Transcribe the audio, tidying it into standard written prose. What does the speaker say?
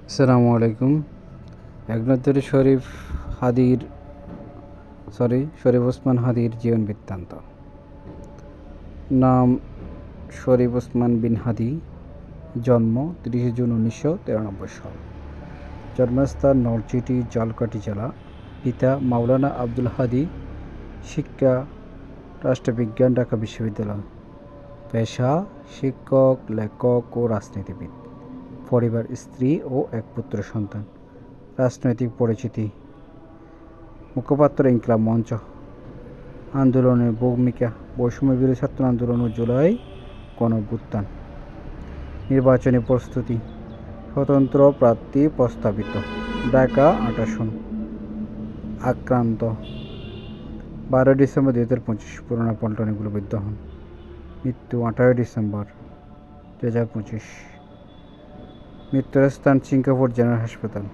আসসালামু আলাইকুম। একনাথের শরীফ ওসমান হাদির জীবন বৃত্তান্ত। নাম শরীফ ওসমান বিন হাদি। জন্ম 30 জুন 1993 সাল। জন্মস্থান নলছিটি, ঝালকাঠি জেলা। পিতা মাওলানা আব্দুল হাদি। শিক্ষা রাষ্ট্রবিজ্ঞান, ঢাকা বিশ্ববিদ্যালয়। পেশা শিক্ষক, লেখক ও রাজনীতিবিদ। পরিবার স্ত্রী ও এক পুত্র সন্তান। রাজনৈতিক পরিচিতি: মুখপাত্র ইনকিলাব মঞ্চ। আন্দোলনের ভূমিকা: বৈষম্য বিরোধী ছাত্র আন্দোলন ও জুলাই গণঅভ্যুত্থান। নির্বাচনী প্রস্তুতি: স্বতন্ত্র প্রার্থী প্রস্তাবিত। ঢাকা 8 আসন। আক্রান্ত: 12 ডিসেম্বর 2025 পুরানা পল্টনে গুলিবিদ্ধ হন। মৃত্যু: 18 ডিসেম্বর 2025। মৃত্যুর স্থান সিঙ্গাপুর জেনারেল হাসপাতাল।